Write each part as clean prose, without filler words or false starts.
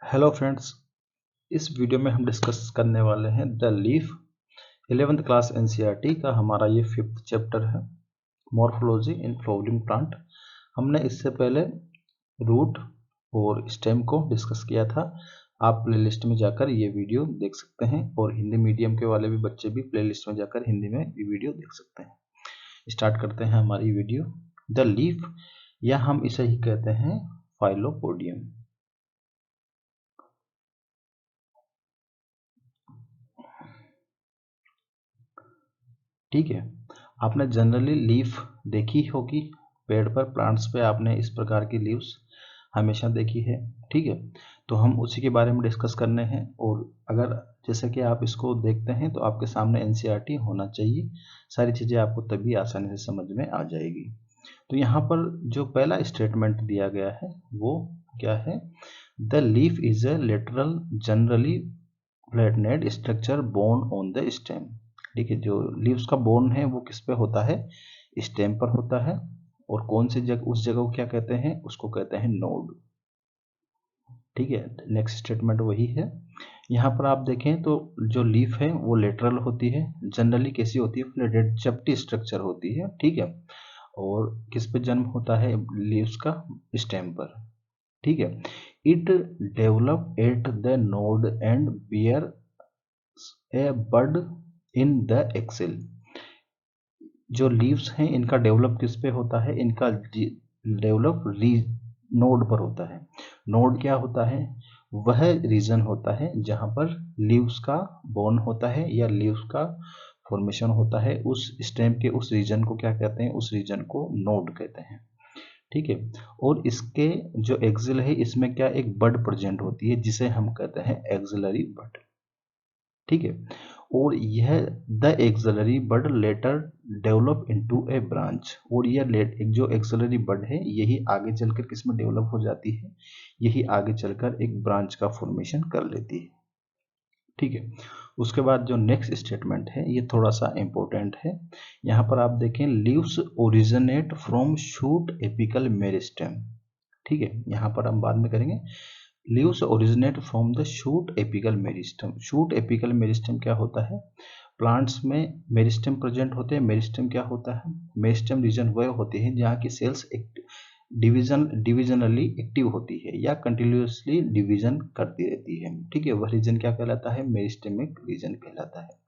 Hello friends, इस video में हम डिस्कस करने वाले हैं the leaf 11th class NCERT का हमारा ये 5th चैप्टर है मॉर्फोलॉजी इन फ्लावरिंग प्लांट। हमने इससे पहले रूट और स्टेम को डिस्कस किया था। आप प्लेलिस्ट में जाकर ये वीडियो देख सकते हैं और हिंदी मीडियम के वाले भी बच्चे भी प्लेलिस्ट में जाकर हिंदी में ये वीडियो देख सकते हैं। स्टार्ट करते हैं हमारी वीडियो। द लीफ, या हम इसे ही कहते हैं फाइलोपोडियम। ठीक है, आपने जनरली लीफ देखी होगी पेड़ पर, प्लांट्स पे आपने इस प्रकार की लीव्स हमेशा देखी है। ठीक है, तो हम उसी के बारे में डिस्कस करने हैं। और अगर जैसे कि आप इसको देखते हैं तो आपके सामने एनसीईआरटी होना चाहिए, सारी चीज़ें आपको तभी आसानी से समझ में आ जाएगी। तो यहाँ पर जो पहला स्टेटमेंट दिया गया है वो क्या है? The leaf is a lateral generally flattened structure borne on the stem. ठीक है, जो लीव्स का बोर्न है वो किस पे होता है? स्टेम पर होता है। और कौन सी जगह, उस जगह को क्या कहते हैं? उसको कहते हैं नोड। ठीक है, नेक्स्ट स्टेटमेंट वही है। यहाँ पर आप देखें तो जो लीफ है वो लेटरल होती है, जनरली कैसी होती है? फ्लैटेड चपटी स्ट्रक्चर होती है। ठीक है, और किस पे जन्म होता है? लीव्स का स्टेम पर। ठीक है, it develop at the node and bear a bud in the axil. जो लीव्स हैं इनका डेवलप किस पे होता है? इनका डेवलप नोड पर होता है। नोड क्या होता है? वह रीजन होता है जहां पर लीव्स का बोर्न होता है या लीव्स का फॉर्मेशन होता है। उस स्टेम के उस रीजन को क्या कहते हैं? उस रीजन को नोड कहते हैं। ठीक है, और इसके जो एक्सिल है इसमें क्या एक बड प्रेजेंट होती है जिसे हम कहते हैं एक्सिलरी बड। ठीक है, और यह the axillary bud later develop into a branch. और यह एक जो एक्सिलरी बड है यही आगे चलकर किसमें डेवलप हो जाती है? यही आगे चलकर एक ब्रांच का फॉर्मेशन कर लेती है। ठीक है, उसके बाद जो नेक्स्ट स्टेटमेंट है ये थोड़ा सा इंपॉर्टेंट है। यहाँ पर आप देखें, leaves originate from shoot apical meristem. ठीक है, यहाँ पर हम बाद में करेंगे। Leaves originate from the shoot apical meristem. Shoot apical meristem क्या होता है? प्लांट्स में मेरिस्टेम प्रेजेंट होते हैं। मेरिस्टेम क्या होता है? मेरिस्टेम रीजन वह होते हैं जहाँ की सेल्स डिविजनली एक्टिव होती है या कंटिन्यूसली डिवीजन करती रहती है। ठीक है, वह रीजन क्या कहलाता है? मेरिस्टेमिक रीजन कहलाता है।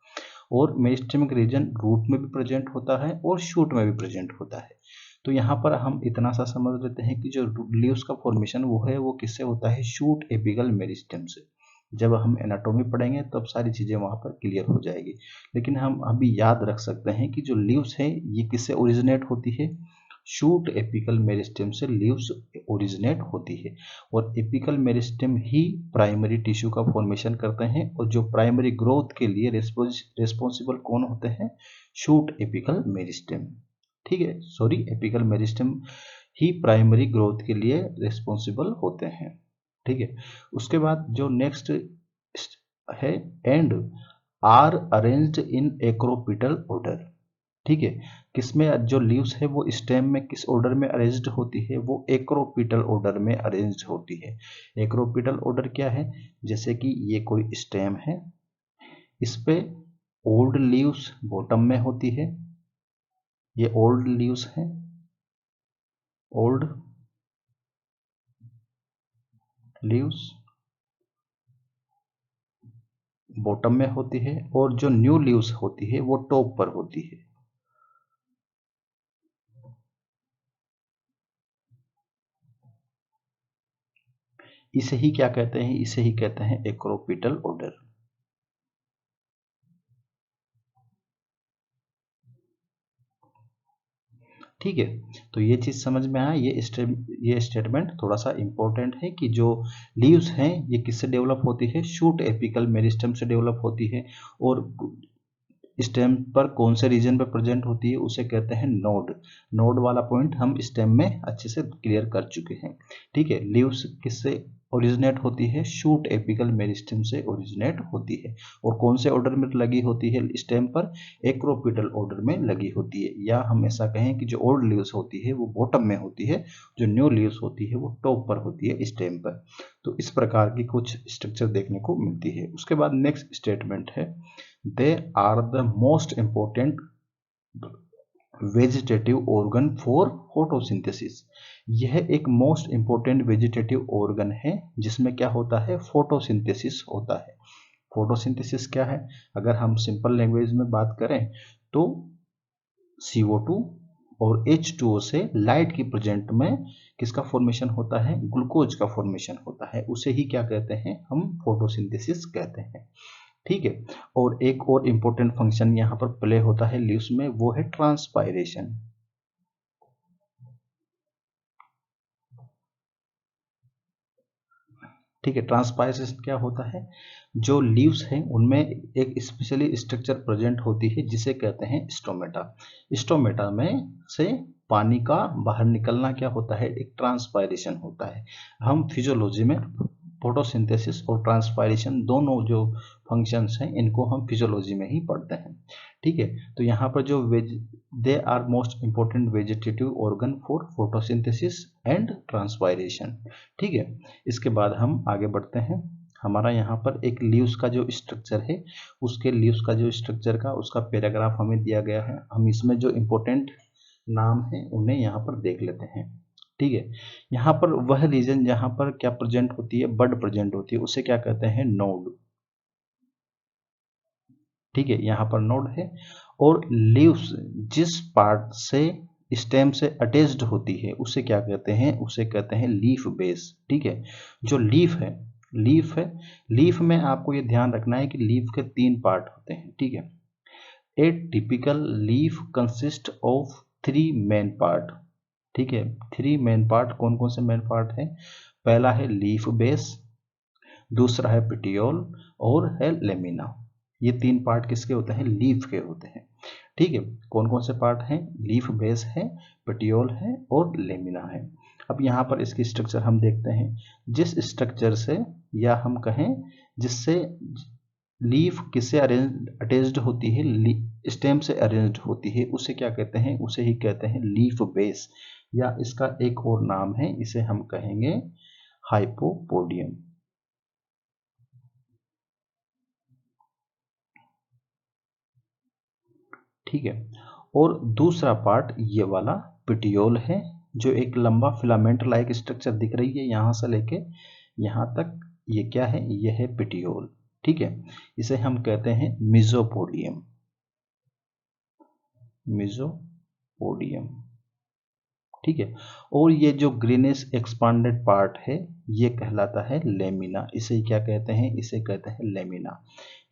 और मेरिस्टेमिक रीजन रूट में भी प्रेजेंट होता है और शूट में भी प्रेजेंट होता है। तो यहाँ पर हम इतना सा समझ लेते हैं कि जो लीव्स का फॉर्मेशन वो है वो किससे होता है? शूट एपिकल मेरिस्टेम से। जब हम एनाटॉमी पढ़ेंगे तब सारी चीजें वहां पर क्लियर हो जाएगी। लेकिन हम अभी याद रख सकते हैं कि जो लीव्स है ये किससे ओरिजिनेट होती है? शूट एपिकल मेरिस्टेम से लीव्स ओरिजिनेट होती है। और एपिकल मेरिस्टेम ही प्राइमरी टिश्यू का फॉर्मेशन करते हैं। और जो प्राइमरी ग्रोथ के लिए रिस्पॉन्सिबल कौन होते हैं? Shoot apical meristem. ठीक है, सॉरी, एपिकल मेरिस्टेम ही प्राइमरी ग्रोथ के लिए रिस्पॉन्सिबल होते हैं। ठीक है, उसके बाद जो नेक्स्ट है, and are arranged in acropetal order. ठीक है, किसमें जो लीव्स है वो स्टेम में किस ऑर्डर में अरेंज्ड होती है? वो एक्रोपिटल ऑर्डर में अरेंज्ड होती है। एक्रोपिटल ऑर्डर क्या है? जैसे कि ये कोई स्टेम है, इस पे ओल्ड लीव्स बॉटम में होती है। ये ओल्ड लीव्स हैं, ओल्ड लीव्स बॉटम में होती है। और जो न्यू लीव्स होती है वो टॉप पर होती है। इसे ही क्या कहते हैं? इसे ही कहते हैं एक्रोपिटल ऑर्डर। ठीक है, तो ये चीज समझ में आया। ये स्टेटमेंट थोड़ा सा इंपॉर्टेंट है कि जो लीव्स हैं ये किससे डेवलप होती है? शूट एपिकल मेरिस्टेम से डेवलप होती है। और स्टेम पर कौन से रीजन पे प्रेजेंट होती है? उसे कहते हैं नोड। नोड वाला पॉइंट हम स्टेम में अच्छे से क्लियर कर चुके हैं। ठीक है, लीव्स किससे ओरिजिनेट होती है, शूट एपिकल मेरिस्टेम से ओरिजिनेट होती है। और कौन से ऑर्डर में लगी होती है स्टेम पर? एक्रोपिटल ऑर्डर में लगी होती है। या हम ऐसा कहें कि जो ओल्ड लीव्स होती है वो बॉटम में होती है, जो न्यू लीव्स होती है वो टॉप पर होती है स्टेम पर। तो इस प्रकार की कुछ स्ट्रक्चर देखने को मिलती है। उसके बाद नेक्स्ट स्टेटमेंट है, they are the most important vegetative organ for photosynthesis. यह एक मोस्ट इंपॉर्टेंट वेजिटेटिव ऑर्गन है जिसमें क्या होता है? फोटोसिंथेसिस होता है। फोटोसिंथेसिस क्या है? अगर हम सिंपल लैंग्वेज में बात करें तो CO2 और H2O से लाइट की प्रेजेंट में किसका फॉर्मेशन होता है? ग्लूकोज का फॉर्मेशन होता है। उसे ही क्या कहते हैं? हम फोटोसिंथेसिस कहते हैं। ठीक है। और एक और इम्पोर्टेंट फंक्शन यहाँ पर प्ले होता है लीव्स में, वो है ट्रांसपायरेशन। ठीक है। ट्रांसपायरेशन क्या होता है? जो लीव्स हैं उनमें एक स्पेशली स्ट्रक्चर प्रेजेंट होती है जिसे कहते हैं स्टोमेटा। स्टोमेटा में से पानी का बाहर निकलना क्या होता है? एक ट्रांसपायरेशन होता है। हम फिजियोलॉजी में फोटोसिंथेसिस और ट्रांसपायरेशन दोनों जो फंक्शंस हैं इनको हम फिजियोलॉजी में ही पढ़ते हैं। ठीक है। तो यहाँ पर जो they are most important vegetative organ for photosynthesis and transpiration. ठीक है। इसके बाद हम आगे बढ़ते हैं। हमारा यहाँ पर एक लीव्स का जो स्ट्रक्चर है, उसके लीव्स का जो स्ट्रक्चर का उसका पैराग्राफ हमें दिया गया है। हम इसमें जो इम्पोर्टेंट नाम है उन्हें यहाँ पर देख लेते हैं। ठीक है। यहाँ पर वह रीजन जहाँ पर क्या प्रेजेंट होती है? बड प्रेजेंट होती है, उसे क्या कहते हैं? नोड। ठीक है। यहाँ पर नोड है। और लीव्स जिस पार्ट से स्टेम से अटैच्ड होती है उसे क्या कहते हैं? उसे कहते हैं लीफ बेस। ठीक है। जो लीफ में आपको ये ध्यान रखना है कि लीफ के 3 पार्ट होते हैं। ठीक है। ए typical leaf consist of 3 main part. ठीक है। 3 मेन पार्ट कौन कौन से मेन पार्ट हैं? पहला है लीफ बेस, दूसरा है पिटियोल और है लेमिना। ये 3 पार्ट किसके होते हैं? लीफ के होते हैं। ठीक है। कौन कौन से पार्ट हैं? लीफ बेस है, पेटियोल है और लेमिना है। अब यहाँ पर इसकी स्ट्रक्चर हम देखते हैं। जिस स्ट्रक्चर से या हम कहें जिससे लीफ किससे अटैच्ड होती है? स्टेम से अरेंज्ड होती है, उसे क्या कहते हैं? उसे ही कहते हैं लीफ बेस। या इसका एक और नाम है, इसे हम कहेंगे हाइपोपोडियम। ठीक है। और दूसरा पार्ट ये वाला पिटियोल है, जो एक लंबा फिलामेंट लाइक स्ट्रक्चर दिख रही है यहाँ से लेके यहाँ तक। ये क्या है? ये है पिटियोल। ठीक है। इसे हम कहते हैं मिजोपोडियम। मिजोपोडियम। ठीक है। और ये जो ग्रीनिश एक्सपांडेड पार्ट है ये कहलाता है लेमिना। इसे क्या कहते हैं? इसे कहते हैं लेमिना,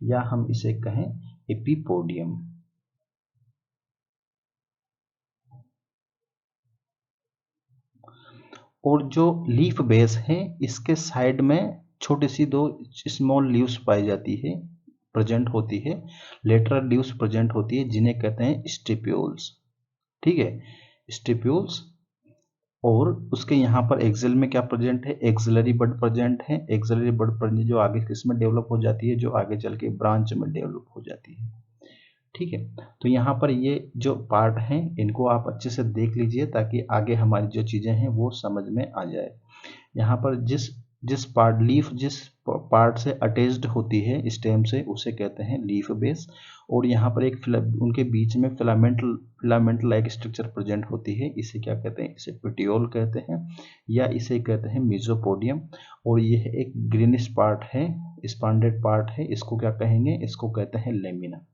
या हम इसे कहें एपिपोडियम। और जो लीफ बेस है इसके साइड में छोटी सी 2 स्मॉल लीव्स पाई जाती है, प्रेजेंट होती है, लेटरल लीव्स प्रेजेंट होती है, जिन्हें कहते हैं स्टिप्यूल्स। ठीक है। स्टिप्यूल्स। और उसके यहाँ पर एक्सेल में क्या प्रेजेंट है? एक्सिलरी बड प्रेजेंट है। एक्सिलरी बड प्रेजेंट जो आगे किसमें डेवलप हो जाती है? जो आगे चल के ब्रांच में डेवलप हो जाती है। ठीक है। तो यहाँ पर ये जो पार्ट हैं इनको आप अच्छे से देख लीजिए ताकि आगे हमारी जो चीज़ें हैं वो समझ में आ जाए। यहाँ पर जिस जिस पार्ट लीफ जिस पार्ट से अटैच्ड होती है स्टेम से उसे कहते हैं लीफ बेस। और यहाँ पर एक उनके बीच में फिलामेंट लाइक स्ट्रक्चर प्रेजेंट होती है, इसे क्या कहते हैं? इसे पिटियोल कहते हैं, या इसे कहते हैं मिजोपोडियम। और यह एक ग्रीनिश पार्ट है, स्पांडेड पार्ट है, इसको क्या कहेंगे? इसको कहते हैं लेमिना।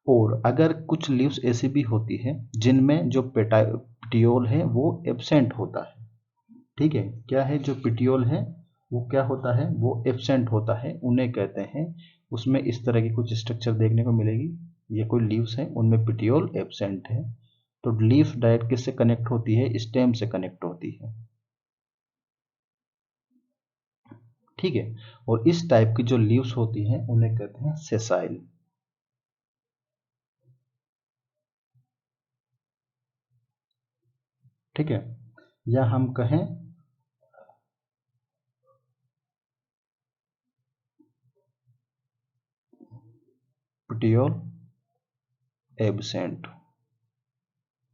और अगर कुछ लीव्स ऐसी भी होती है जिनमें जो पेटियोल है वो एब्सेंट होता है। ठीक है। क्या है? जो पिटियोल है वो क्या होता है? वो एब्सेंट होता है, उन्हें कहते हैं। उसमें इस तरह की कुछ स्ट्रक्चर देखने को मिलेगी। ये कोई लीव्स हैं उनमें पिटियोल एब्सेंट है। तो लीफ डायरेक्ट किससे कनेक्ट होती है? स्टेम से कनेक्ट होती है। ठीक है। और इस टाइप की जो लीव्स होती हैं उन्हें कहते हैं सेसाइल। ठीक है। या हम कहें पिटियोल एब्सेंट।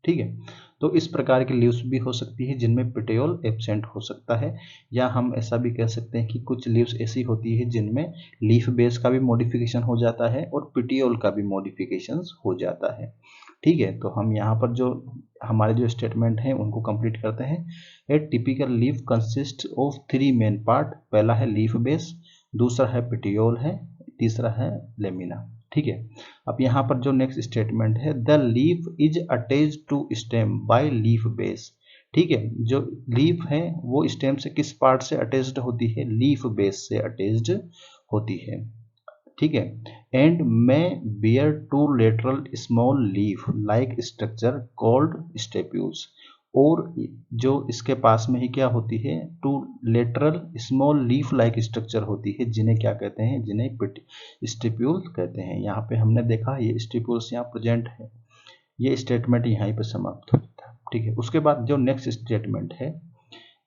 ठीक है, तो इस प्रकार की लीव्स भी हो सकती है जिनमें पिटियोल एब्सेंट हो सकता है, या हम ऐसा भी कह सकते हैं कि कुछ लीव्स ऐसी होती है जिनमें लीफ बेस का भी मॉडिफिकेशन हो जाता है और पिटियोल का भी मॉडिफिकेशन हो जाता है। ठीक है, तो हम यहाँ पर जो हमारे जो स्टेटमेंट हैं उनको कंप्लीट करते हैं। ए typical leaf consist of 3 main part. पहला है लीफ बेस, दूसरा है पिटियोल है, तीसरा है लेमिना। ठीक है, अब यहाँ पर जो नेक्स्ट स्टेटमेंट है, the leaf is attached to stem by leaf base. ठीक है, जो लीफ है वो स्टेम से किस पार्ट से अटैच्ड होती है? लीफ बेस से अटैच्ड होती है। ठीक है, and may bear two lateral small leaf like structure called stipules. और जो इसके पास में ही क्या होती है? Two lateral small leaf like structure होती है, जिन्हें क्या कहते हैं? जिन्हें स्टेप्यूल कहते हैं। यहाँ पे हमने देखा ये स्टेप्यूल्स यहाँ प्रेजेंट है। ये स्टेटमेंट यहीं पे समाप्त हो जाता है। ठीक है, उसके बाद जो नेक्स्ट स्टेटमेंट है,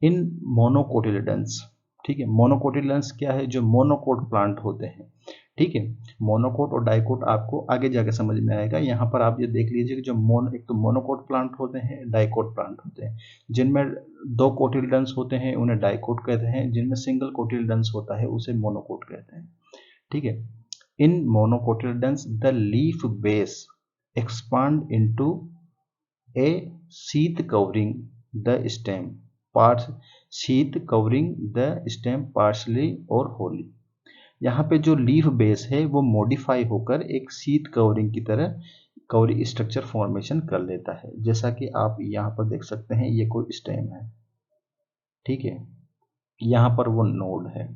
इन मोनोकोटिलिडन्स। ठीक है, मोनोकोटिलिडन्स क्या है? जो मोनोकोट प्लांट होते हैं। ठीक है, मोनोकोट और डाइकोट आपको आगे जाके समझ में आएगा। यहाँ पर आप ये देख लीजिए कि जो एक तो मोनोकोट प्लांट होते हैं, डाइकोट प्लांट होते हैं। जिनमें 2 कोटिलिडन्स होते हैं उन्हें डाइकोट कहते हैं, जिनमें सिंगल कोटिलिडन्स होता है उसे मोनोकोट कहते हैं। ठीक है, in monocotyledons the leaf base expand into a sheath covering the stem parts, sheath covering the stem partially or wholly। यहाँ पे जो लीफ बेस है वो मॉडिफाई होकर एक शीथ कवरिंग की तरह कवरिंग स्ट्रक्चर फॉर्मेशन कर लेता है। जैसा कि आप यहाँ पर देख सकते हैं, ये कोई स्टेम है। ठीक है, यहाँ पर वो नोड है।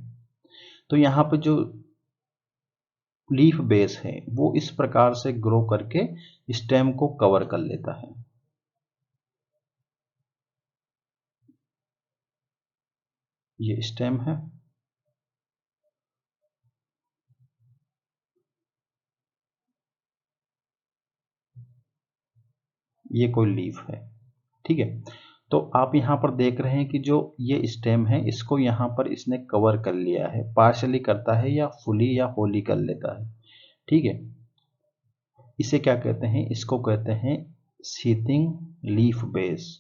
तो यहाँ पर जो लीफ बेस है वो इस प्रकार से ग्रो करके स्टेम को कवर कर लेता है। ये स्टेम है, ये कोई लीफ है। ठीक है, तो आप यहाँ पर देख रहे हैं कि जो ये स्टेम है इसको यहाँ पर इसने कवर कर लिया है। पार्शली करता है या फुली या होली कर लेता है। ठीक है, इसे क्या कहते हैं? इसको कहते हैं sheathing leaf base.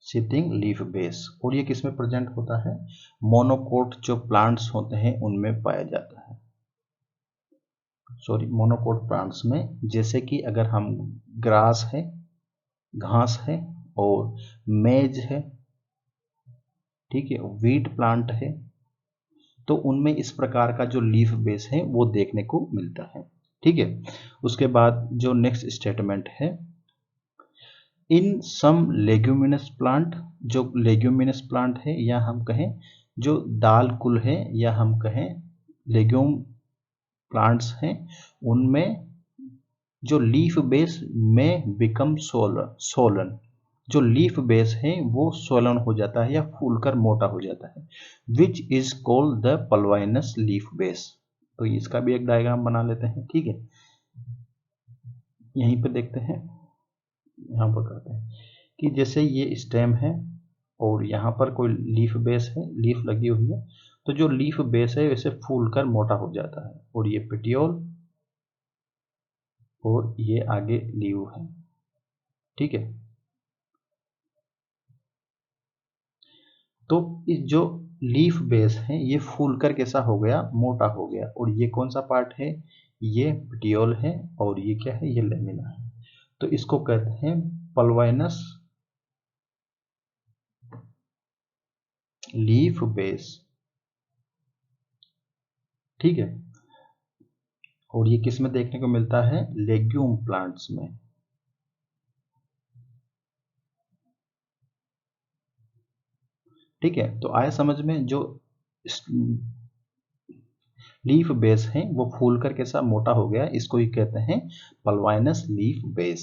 Sheathing leaf base. और ये किस में प्रेजेंट होता है? मोनोकोट जो प्लांट्स होते हैं उनमें पाया जाता है। सॉरी, मोनोकोट प्लांट्स में, जैसे कि अगर हम ग्रास है, घास है और मेज है, ठीक है, वीट प्लांट है, तो उनमें इस प्रकार का जो लीफ बेस है वो देखने को मिलता है। ठीक है, उसके बाद जो नेक्स्ट स्टेटमेंट है, इन सम लेग्यूमिनस प्लांट। जो लेग्यूमिनस प्लांट है या हम कहें जो दाल कुल है या हम कहें लेग्यूम प्लांट्स हैं, उनमें जो लीफ बेस में बिकम सोलन। जो लीफ बेस है वो सोलन हो जाता है या फूलकर मोटा हो जाता है, which is called the pulvinus leaf base. तो इसका भी एक डायग्राम बना लेते हैं। ठीक है, यहीं पे देखते हैं, यहाँ पर करते हैं कि जैसे ये स्टेम है और यहाँ पर कोई लीफ बेस है, लीफ लगी हुई है, तो जो लीफ बेस है वैसे फूलकर मोटा हो जाता है। और ये पेटियोल और ये आगे लीव है। ठीक है, तो इस जो लीफ बेस है ये फूलकर कैसा हो गया? मोटा हो गया। और ये कौन सा पार्ट है? ये पेटियोल है और ये क्या है? ये लेमिना है। तो इसको कहते हैं पल्वाइनस लीफ बेस। ठीक है, और ये किस में देखने को मिलता है? लेग्यूम प्लांट्स में। ठीक है, तो आया समझ में? जो लीफ बेस है वो फूलकर कैसा मोटा हो गया, इसको ही कहते हैं पल्वाइनस लीफ बेस।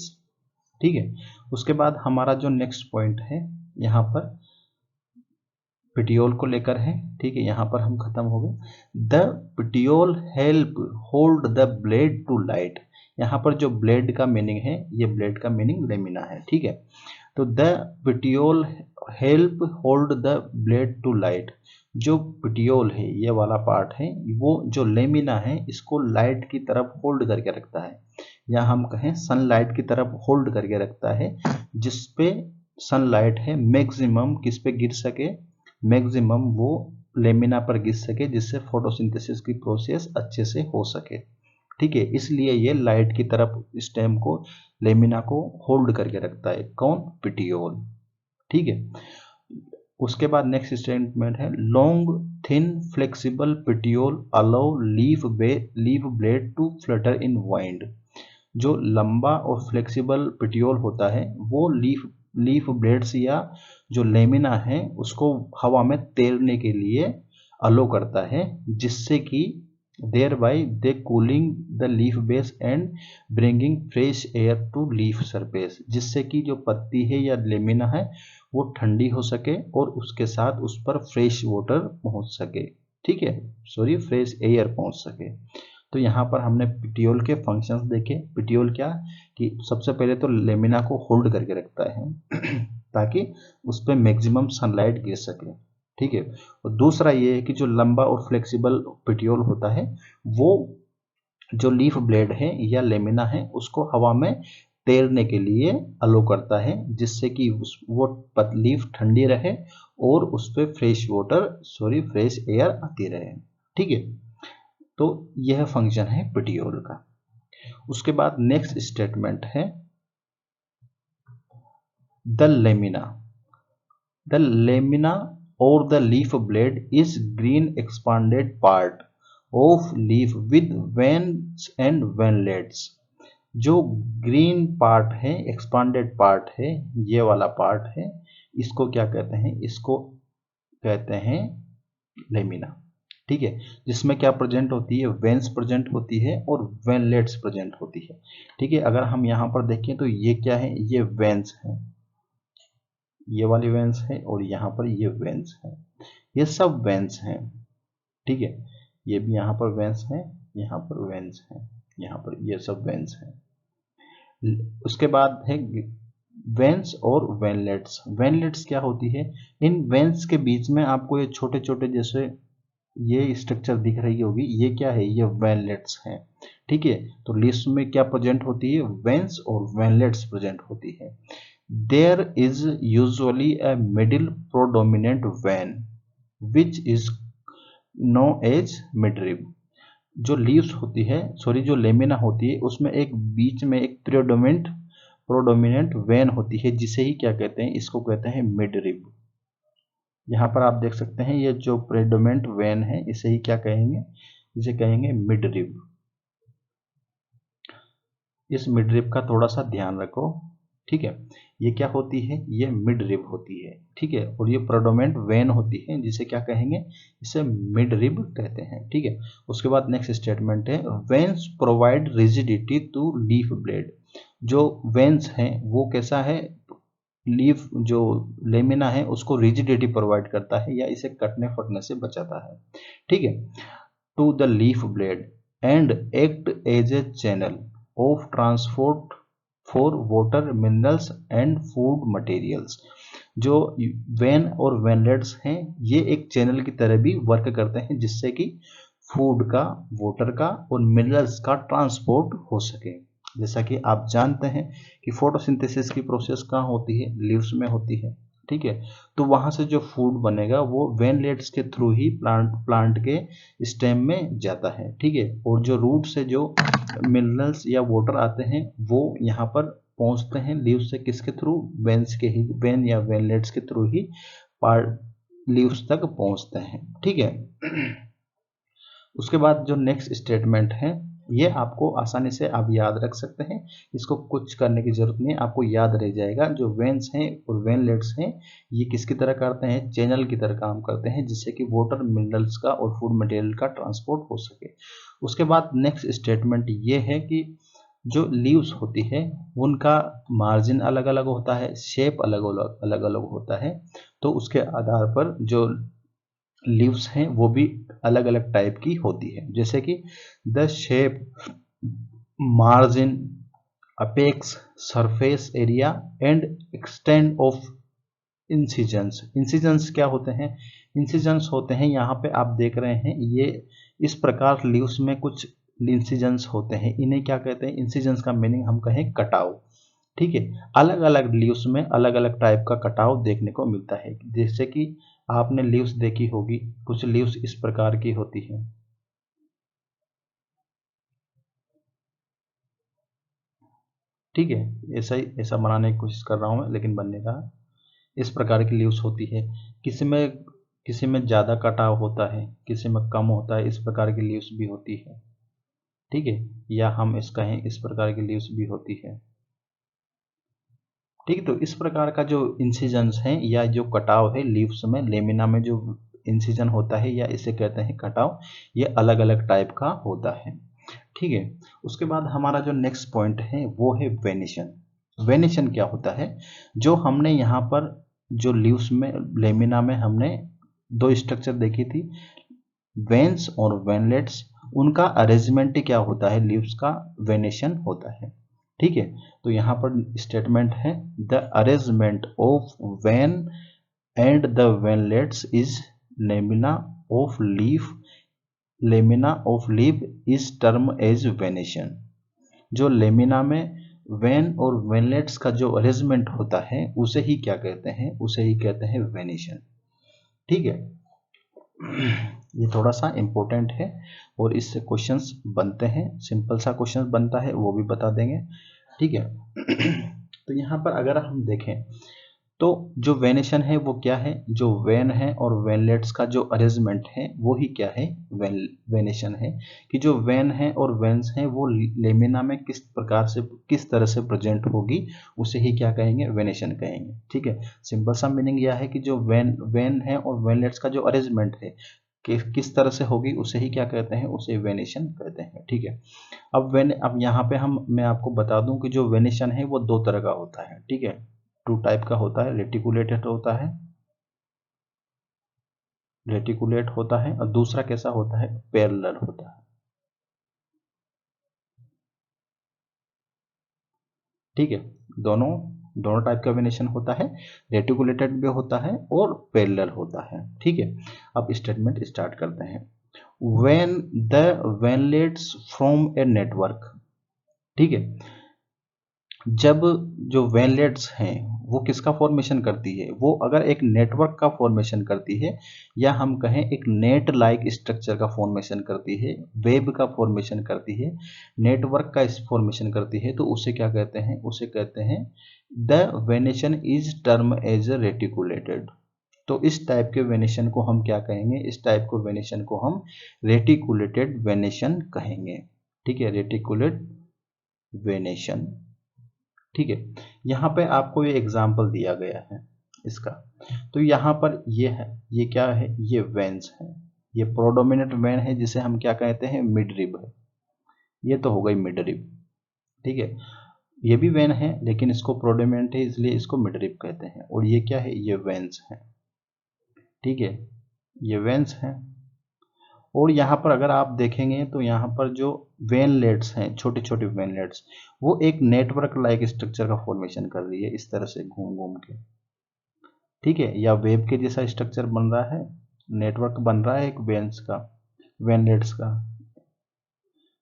ठीक है, उसके बाद हमारा जो नेक्स्ट पॉइंट है यहाँ पर, पिटियोल को लेकर है, ठीक है। यहाँ पर हम खत्म हो गए। The petiole help hold the blade to light. यहाँ पर जो ब्लेड का मीनिंग है, ये ब्लेड का मीनिंग लेमिना है, ठीक है। तो the petiole help hold the blade to light. जो पिटियोल है, ये वाला पार्ट है, वो जो लेमिना है इसको लाइट की तरफ होल्ड करके रखता है, या हम कहें सनलाइट की तरफ होल्ड करके रखता है, जिसपे सनलाइट है मैक्सिमम किस पे गिर सके, मैक्सिमम वो लेमिना पर गिर सके, जिससे फोटोसिंथेसिस की प्रोसेस अच्छे से हो सके, ठीक है। इसलिए ये लाइट की तरफ स्टेम को, लेमिना को होल्ड करके रखता है, कौन, पिटियोल, ठीक है। उसके बाद नेक्स्ट स्टेटमेंट है long thin flexible petiole allow leaf blade to flutter in wind. जो लंबा और फ्लेक्सिबल पिटियोल होता है वो लीफ ब्लेड्स या जो लेमिना है उसको हवा में तैरने के लिए अलो करता है, जिससे कि thereby they cooling the leaf base and bringing fresh air to leaf surface. जिससे कि जो पत्ती है या लेमिना है वो ठंडी हो सके और उसके साथ उस पर फ्रेश वाटर पहुंच सके, ठीक है, सॉरी फ्रेश एयर पहुंच सके। तो यहाँ पर हमने पिटियोल के फंक्शंस देखे। पिटियोल क्या कि सबसे पहले तो लेमिना को होल्ड करके रखता है ताकि उस पर मैक्सिमम सनलाइट गिर सके, ठीक है। और दूसरा ये है कि जो लंबा और फ्लेक्सिबल पिटियोल होता है वो जो लीफ ब्लेड है या लेमिना है उसको हवा में तैरने के लिए अलो करता है, जिससे कि वो लीफ ठंडी रहे और उस पर फ्रेश एयर आती रहे, ठीक है। तो यह फंक्शन है पिटियोल का। उसके बाद नेक्स्ट स्टेटमेंट है द लेमिना और the leaf blade is green expanded part of leaf with veins and veinlets. जो ग्रीन पार्ट है, एक्सपांडेड पार्ट है, ये वाला पार्ट है, इसको क्या कहते हैं, इसको कहते हैं लेमिना, ठीक है। जिसमें क्या प्रेजेंट होती है, वेन्स प्रेजेंट होती है और वेनलेट्स प्रेजेंट होती है, ठीक है। अगर हम यहाँ पर देखें तो ये क्या है, ये वेन्स है, ये वाली वेन्स है और यहाँ पर ये वेन्स है, ये सब वेन्स हैं, ठीक है। ये भी यहाँ पर वेन्स है, यहाँ पर वेन्स है, यहाँ पर ये सब वेन्स हैं। उसके बाद है वेन्स और वेनलेट्स। वेनलेट्स क्या होती है, इन वेन्स के बीच में आपको ये छोटे छोटे जैसे ये स्ट्रक्चर दिख रही होगी, ये क्या है, ये वेनलेट्स हैं, ठीक है। तो लिस्ट में क्या प्रेजेंट होती है, वेन्स और वेनलेट्स प्रेजेंट होती है। There is usually a middle predominant vein which is known as midrib. जो लीव्स होती है, जो लेमिना होती है, उसमें एक बीच में एक प्रोडोमिनेंट वेन होती है, जिसे ही क्या कहते हैं, इसको कहते हैं मिडरिब। यहाँ पर आप देख सकते हैं ये जो प्रेडोमिनेंट वेन है इसे ही क्या कहेंगे, इसे कहेंगे मिडरिब। इस मिडरिब का थोड़ा सा ध्यान रखो, ठीक है। ये क्या होती है, ये मिडरिब होती है, ठीक है। और ये प्रेडोमिनेंट वेन होती है, जिसे क्या कहेंगे, इसे मिडरिब कहते हैं, ठीक है। उसके बाद नेक्स्ट स्टेटमेंट है veins provide rigidity to leaf blade. जो वेन्स हैं वो कैसा है, लीफ जो लेमिना है उसको रिजिडिटी प्रोवाइड करता है या इसे कटने फटने से बचाता है, ठीक है, to the leaf blade and act as a channel of transport for water, minerals and food materials. जो वेन और वेनलेट्स हैं ये एक चैनल की तरह भी वर्क करते हैं, जिससे कि फूड का, वाटर का और मिनरल्स का ट्रांसपोर्ट हो सके। जैसा कि आप जानते हैं कि फोटोसिंथेसिस की प्रोसेस कहाँ होती है, लीव्स में होती है, ठीक है। तो वहां से जो फूड बनेगा वो वेनलेट्स के थ्रू ही प्लांट के स्टेम में जाता है, ठीक है। और जो रूट से जो मिनरल्स या वाटर आते हैं वो यहाँ पर पहुंचते हैं लीव्स से, किसके थ्रू, वेन्स के ही, वेन या वेनलेट्स के थ्रू ही लीव्स तक पहुंचते हैं, ठीक है। उसके बाद जो नेक्स्ट स्टेटमेंट है ये आपको आसानी से आप याद रख सकते हैं, इसको कुछ करने की जरूरत नहीं है, आपको याद रह जाएगा। जो वेन्स हैं और वेनलेट्स हैं ये किसकी तरह करते हैं, चैनल की तरह काम करते हैं, जिससे कि वाटर, मिनरल्स का और फूड मटेरियल का ट्रांसपोर्ट हो सके। उसके बाद नेक्स्ट स्टेटमेंट ये है कि जो लीव्स होती है उनका मार्जिन अलग अलग होता है, शेप अलग अलग होता है। तो उसके आधार पर जो लीव्स हैं वो भी अलग अलग टाइप की होती है, जैसे कि the shape, margin, apex, surface area and extend of incisions. Incisions क्या होते हैं? इंसिजन्स होते हैं, यहाँ पे आप देख रहे हैं ये इस प्रकार लीव्स में कुछ इंसिजन्स होते हैं, इन्हें क्या कहते हैं? इंसिजन्स का मीनिंग हम कहें कटाव। ठीक है, अलग अलग लीव्स में अलग अलग टाइप का कटाव देखने को मिलता है। जैसे कि आपने लीव्स देखी होगी, कुछ लीव्स इस प्रकार की होती है, ठीक है, ऐसा बनाने की कोशिश कर रहा हूं मैं, लेकिन बनने का इस प्रकार की लीव्स होती है। किसी में ज़्यादा कटाव होता है, किसी में कम होता है, इस प्रकार की लीव्स भी होती है, ठीक है, या हम इस कहें इस प्रकार की लीव्स भी होती है, ठीक है। तो इस प्रकार का जो इंसिजन्स हैं या जो कटाव है लीव्स में, लेमिना में जो इंसिजन होता है या इसे कहते हैं कटाव, ये अलग अलग टाइप का होता है, ठीक है। उसके बाद हमारा जो नेक्स्ट पॉइंट है वो है वेनिशन। वेनिशन क्या होता है? जो हमने यहाँ पर जो लीव्स में, लेमिना में हमने दो स्ट्रक्चर देखी थी, वेन्स और वेनलेट्स, उनका अरेंजमेंट क्या होता है? लीव्स का वेनेशन होता है, ठीक है। तो यहाँ पर स्टेटमेंट है, the arrangement of vein and the veinlets is lamina of leaf, lamina of leaf is term as venation. जो लेमिना में वेन और वेनलेट्स का जो अरेंजमेंट होता है उसे ही क्या कहते हैं? उसे ही कहते हैं वेनेशन, ठीक है। ये थोड़ा सा इम्पोर्टेंट है और इससे क्वेश्चंस बनते हैं, सिंपल सा क्वेश्चंस बनता है वो भी बता देंगे, ठीक है। तो यहाँ पर अगर हम देखें तो जो वेनेशन है वो क्या है? जो वेन है और वेनलेट्स का जो अरेंजमेंट है वो ही क्या है? वेनेशन है। कि जो वेन है और वेन्स है वो लेमिना में किस प्रकार से, किस तरह से प्रेजेंट होगी, उसे ही क्या कहेंगे? वेनेशन कहेंगे, ठीक है। सिंपल सा मीनिंग यह है कि जो वेन है और वेनलेट्स का जो अरेंजमेंट है किस तरह से होगी, उसे ही क्या कहते हैं? उसे वेनेशन कहते हैं, ठीक है। अब यहाँ पे मैं आपको बता दूं कि जो वेनेशन है वो दो तरह का होता है, ठीक है। टू टाइप का होता है, रेटिकुलेटेड होता है, रेटिकुलेट होता है, और दूसरा कैसा होता है? पैरेलल होता है, ठीक है। दोनों दोनों टाइप का वेनेशन होता है, रेटिकुलेटेड भी होता है और पैरेलल होता है, ठीक है। अब स्टेटमेंट स्टार्ट करते हैं। When the veinlets from a network, ठीक है, जब जो वेनलेट्स हैं वो किसका फॉर्मेशन करती है? वो अगर एक नेटवर्क का फॉर्मेशन करती है, या हम कहें एक नेट लाइक स्ट्रक्चर का फॉर्मेशन करती है, वेब का फॉर्मेशन करती है, नेटवर्क का फॉर्मेशन करती है, तो उसे क्या कहते हैं? उसे कहते हैं the venation is term as reticulated. तो इस टाइप के वेनेशन को हम क्या कहेंगे? इस टाइप को वेनेशन को हम रेटिकुलेटेड वेनेशन कहेंगे, ठीक है, रेटिकुलेट वेनेशन, ठीक है। यहाँ पे आपको ये एग्जाम्पल दिया गया है इसका। तो यहाँ पर ये है, ये क्या है? ये वेन्स है, ये प्रोडोमिनेंट वेन है जिसे हम क्या कहते हैं? मिड रिब है। ये तो हो गई मिड रिब, ठीक है। ये भी वेन है लेकिन इसको प्रोडोमिनेंट है इसलिए इसको मिड रिब कहते हैं। और ये क्या है? ये वेन्स है, ठीक है, ये वेन्स हैं। और यहाँ पर अगर आप देखेंगे तो यहाँ पर जो वेनलेट्स हैं, छोटे छोटे वेनलेट्स, वो एक नेटवर्क लाइक स्ट्रक्चर का फॉर्मेशन कर रही है, इस तरह से घूम घूम के, ठीक है, या वेब के जैसा स्ट्रक्चर बन रहा है, नेटवर्क बन रहा है एक वेन्स का, वेनलेट्स का,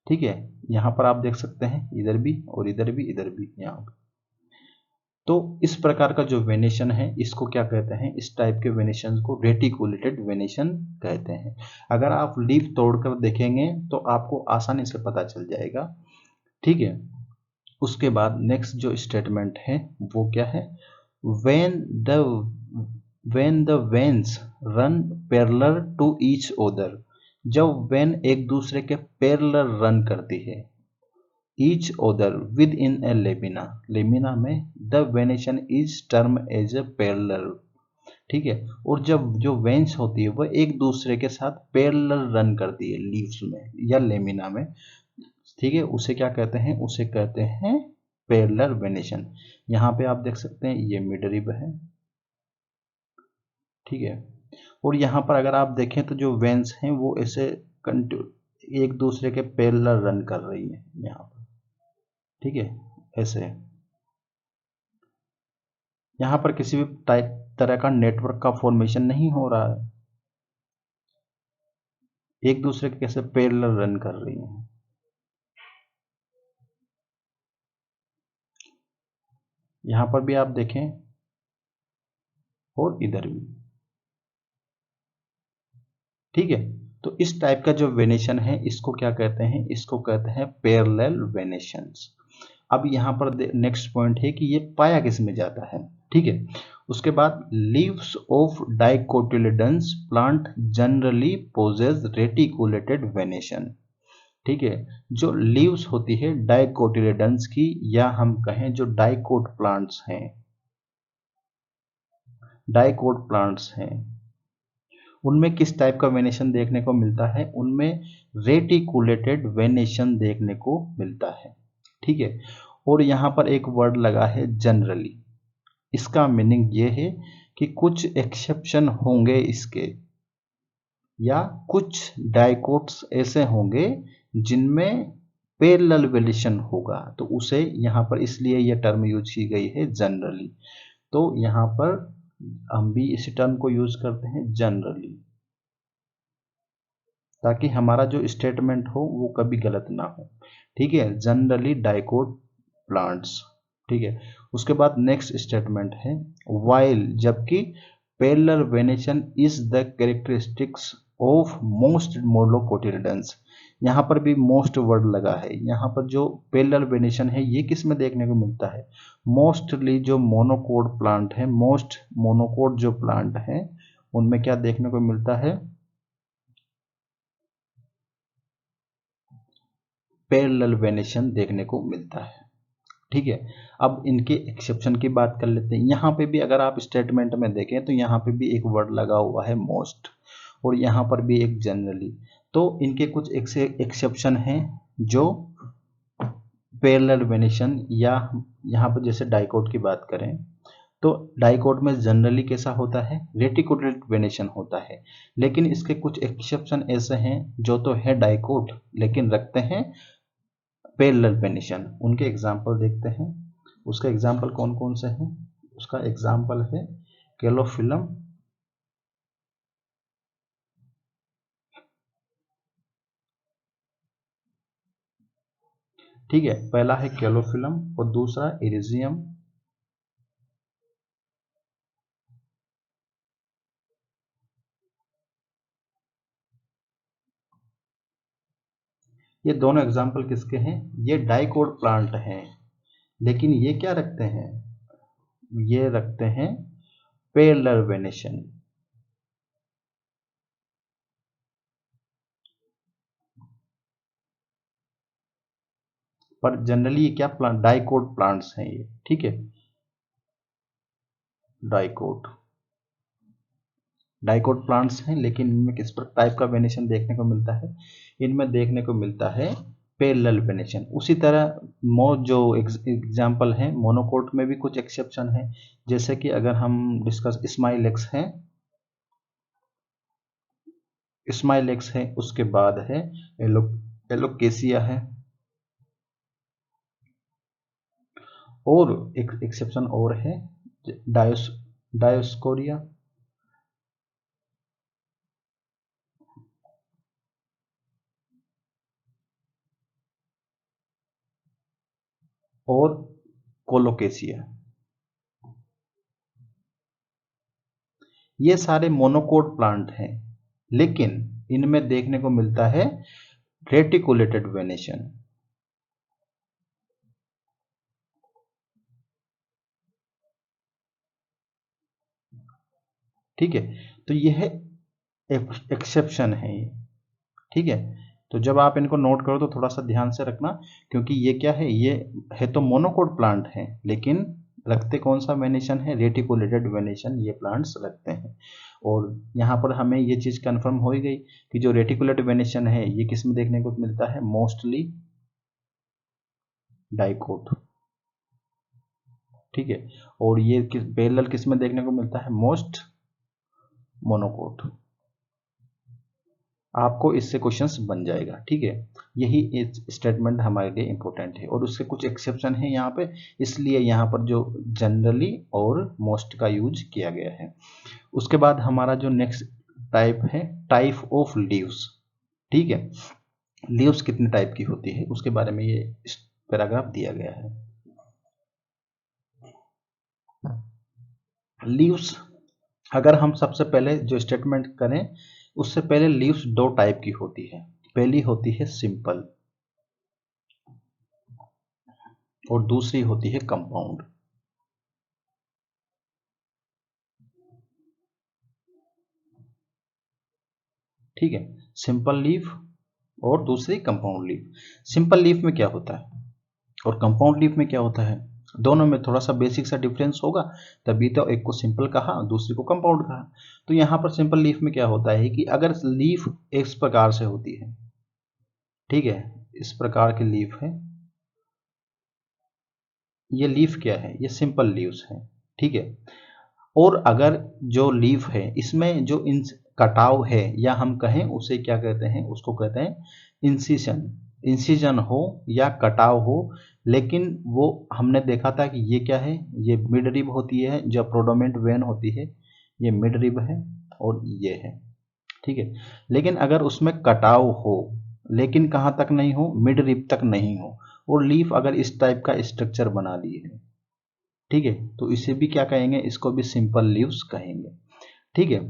ठीक है। यहाँ पर आप देख सकते हैं इधर भी और इधर भी, इधर भी, यहाँ पर। तो इस प्रकार का जो वेनेशन है इसको क्या कहते हैं? इस टाइप के वेनेशन को रेटिकुलेटेड वेनेशन कहते हैं। अगर आप लीफ तोड़कर देखेंगे तो आपको आसानी से पता चल जाएगा, ठीक है। उसके बाद नेक्स्ट जो स्टेटमेंट है वो क्या है? When the when the veins run parallel to each other, जब वेन एक दूसरे के पैरेलल रन करती है, each other within a lamina, lamina में the venation is term as a parallel, ठीक है। और जब जो वेन्स होती है वह एक दूसरे के साथ पैरेलल रन करती है लीव्स में या लेमिना में, ठीक है, उसे क्या कहते हैं? उसे कहते हैं पैरेलल वेनेशन। यहाँ पे आप देख सकते हैं ये मिड रिब है, ठीक है। और यहाँ पर अगर आप देखें तो जो वेन्स हैं वो ऐसे एक दूसरे के पैरेलल रन कर रही हैं यहाँ पर, ठीक है, ऐसे। यहाँ पर किसी भी तरह का नेटवर्क का फॉर्मेशन नहीं हो रहा है, एक दूसरे के कैसे पैरेलल रन कर रही हैं। यहाँ पर भी आप देखें और इधर भी, ठीक है। तो इस टाइप का जो वेनेशन है इसको क्या कहते हैं, इसको कहते हैं पैरेलल वेनेशंस। अब यहाँ पर नेक्स्ट पॉइंट है कि ये पाया किस में जाता है, ठीक है। उसके बाद leaves of dicotyledons plant generally possess reticulated venation, ठीक है। जो लीव्स होती है डाइकोटिलेडन्स की, या हम कहें जो डाइकोट प्लांट्स हैं, डाइकोट प्लांट्स हैं, उनमें किस टाइप का वेनेशन देखने को मिलता है, उनमें रेटिकुलेटेड वेनेशन देखने को मिलता है, ठीक है। और यहाँ पर एक वर्ड लगा है जनरली, इसका मीनिंग ये है कि कुछ एक्सेप्शन होंगे इसके, या कुछ डाइकोट्स ऐसे होंगे जिनमें पैरेलल वेनेशन होगा, तो उसे यहाँ पर इसलिए यह टर्म यूज की गई है जनरली। तो यहाँ पर हम भी इस टर्म को यूज करते हैं जनरली, ताकि हमारा जो स्टेटमेंट हो वो कभी गलत ना हो, ठीक है। जनरली डाइकोट प्लांट्स, ठीक है। उसके बाद नेक्स्ट स्टेटमेंट है वाइल, जबकि parallel venation is the characteristics of most मोनोकोटिलिडन्स। यहाँ पर भी मोस्ट वर्ड लगा है, यहाँ पर जो पैरेलल वेनेशन है ये किस में देखने को मिलता है, मोस्टली जो मोनोकोट प्लांट है, मोस्ट मोनोकोट जो प्लांट है उनमें क्या देखने को मिलता है, पैरेलल वेनेशन देखने को मिलता है, ठीक है। अब इनके एक्सेप्शन की बात कर लेते हैं। यहाँ पे भी अगर आप स्टेटमेंट में देखें तो यहाँ पे भी एक वर्ड लगा हुआ है मोस्ट, और यहाँ पर भी एक जनरली। तो इनके कुछ एक्सेप्शन हैं जो पैरेलल वेनेशन, या यहाँ पर जैसे डाइकोट की बात करें तो डाइकोट में जनरली कैसा होता है, रेटिकुलेटेड वेनेशन होता है, लेकिन इसके कुछ एक्सेप्शन ऐसे हैं जो तो है डाइकोट लेकिन रखते हैं पैरेलल वेनेशन। उनके एग्जाम्पल देखते हैं, उसका एग्जाम्पल कौन कौन से हैं। उसका एग्जाम्पल है कैलोफिलम, ठीक है, पहला है कैलोफिलम और दूसरा इरिजियम, ये दोनों एग्जाम्पल किसके हैं, ये डाइकोट प्लांट हैं, लेकिन ये क्या रखते हैं, ये रखते हैं पैरेलल वेनेशन। पर जनरली ये क्या प्लांट, डाइकोट प्लांट्स हैं ये, ठीक है, डाइकोट डाइकोट प्लांट्स हैं, लेकिन इनमें किस पर टाइप का वेनेशन देखने को मिलता है, इनमें देखने को मिलता है पैरेलल वेनेशन। उसी तरह जो एग्जाम्पल हैं मोनोकोट में भी कुछ एक्सेप्शन है, जैसे कि अगर हम डिस्कस स्माइलेक्स है, स्माइलेक्स है, उसके बाद है एलोकेसिया है, और एक एक्सेप्शन और है डायोस्कोरिया, और कोलोकेसिया। ये सारे मोनोकोट प्लांट हैं, लेकिन इनमें देखने को मिलता है रेटिकुलेटेड वेनेशन, ठीक है। तो यह एक्सेप्शन है ये, ठीक है। तो जब आप इनको नोट करो तो थोड़ा सा ध्यान से रखना, क्योंकि ये क्या है, ये है तो मोनोकोट प्लांट है, लेकिन रखते कौन सा वेनेशन है, रेटिकुलेटेड वेनेशन ये प्लांट्स रखते हैं। और यहाँ पर हमें ये चीज़ कंफर्म हो ही गई कि जो रेटिकुलेटेड वेनेशन है ये किस में देखने को मिलता है, मोस्टली डाइकोट, ठीक है। और ये पैरेलल किस में देखने को मिलता है, मोस्ट मोनोकोट। आपको इससे क्वेश्चंस बन जाएगा, ठीक है। यही स्टेटमेंट हमारे लिए इंपॉर्टेंट है और उसके कुछ एक्सेप्शन है यहाँ पे, इसलिए यहाँ पर जो जनरली और मोस्ट का यूज किया गया है। उसके बाद हमारा जो नेक्स्ट टाइप है, टाइप ऑफ लीव्स, ठीक है। लीव्स कितने टाइप की होती है उसके बारे में ये पैराग्राफ दिया गया है। लीव्स, अगर हम सबसे पहले जो स्टेटमेंट करें उससे पहले, लीव्स दो टाइप की होती है। पहली होती है सिंपल और दूसरी होती है कंपाउंड। ठीक है, सिंपल लीफ और दूसरी कंपाउंड लीफ। सिंपल लीफ में क्या होता है और कंपाउंड लीफ में क्या होता है, दोनों में थोड़ा सा बेसिक सा डिफरेंस होगा, तभी तो एक को सिंपल कहा दूसरी को कंपाउंड कहा। तो यहाँ पर सिंपल लीफ में क्या होता है कि अगर लीफ इस प्रकार से होती है, ठीक है, इस प्रकार की लीफ है, ये लीफ क्या है, ये सिंपल लीव्स है, ठीक है। और अगर जो लीफ है इसमें जो इन कटाव है, या हम कहें उसे क्या कहते हैं, उसको कहते हैं इंसिजन। इंसिजन हो या कटाव हो, लेकिन वो हमने देखा था कि ये क्या है, ये मिड रिब होती है, जो प्रोडोमेंट वेन होती है ये मिड रिब है और ये है, ठीक है। लेकिन अगर उसमें कटाव हो, लेकिन कहाँ तक नहीं हो, मिड रिब तक नहीं हो, और लीफ अगर इस टाइप का स्ट्रक्चर बना ली है, ठीक है, तो इसे भी क्या कहेंगे, इसको भी सिंपल लीव्स कहेंगे, ठीक है।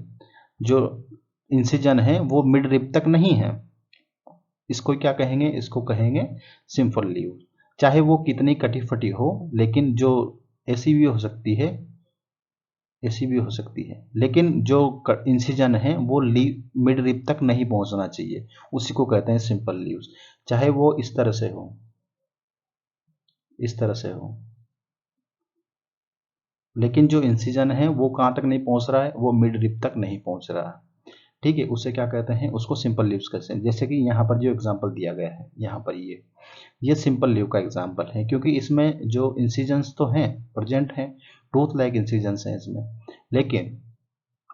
जो इंसिजन है वो मिड रिब तक नहीं है, इसको क्या कहेंगे, इसको कहेंगे सिंपल लीव। चाहे वो कितनी कटी फटी हो, लेकिन जो ऐसी भी हो सकती है, ऐसी भी हो सकती है, लेकिन जो इंसिजन है वो लीव मिड रिब तक नहीं पहुंचना चाहिए, उसी को कहते हैं सिंपल लीव्स। चाहे वो इस तरह से हो, इस तरह से हो, लेकिन जो इंसिजन है वो कहाँ तक नहीं पहुंच रहा है, वो मिड रिब तक नहीं पहुंच रहा है, ठीक है, उसे क्या कहते हैं, उसको सिंपल लीव्स कहते हैं। जैसे कि यहाँ पर जो एग्जांपल दिया गया है, यहाँ पर ये सिंपल लीव का एग्जांपल है, क्योंकि इसमें जो इंसिजन्स तो हैं, प्रेजेंट हैं, टूथ लाइक इंसिजन्स हैं इसमें, लेकिन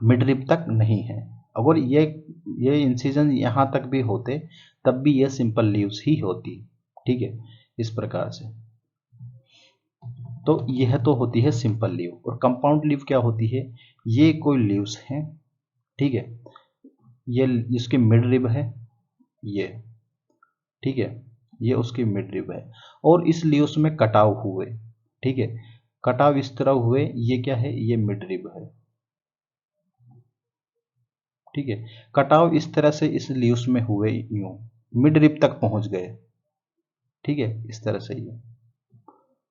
मिड रिब तक नहीं है। अगर ये इंसिजन यहाँ तक भी होते तब भी ये सिंपल लीव्स ही होती, ठीक है, इस प्रकार से। तो यह तो होती है सिंपल लीव। और कंपाउंड लीव क्या होती है, ये कोई लीव्स हैं, ठीक है, ये इसकी मिड रिब है, ये, ठीक है, ये उसकी मिड रिब है, और इस लीव्स में कटाव हुए, ठीक है, कटाव इस तरह हुए, ये क्या है, ये मिड रिब है, ठीक है। कटाव इस तरह से इस लीव्स में हुए, यूं मिड रिब तक पहुंच गए, ठीक है, इस तरह से ये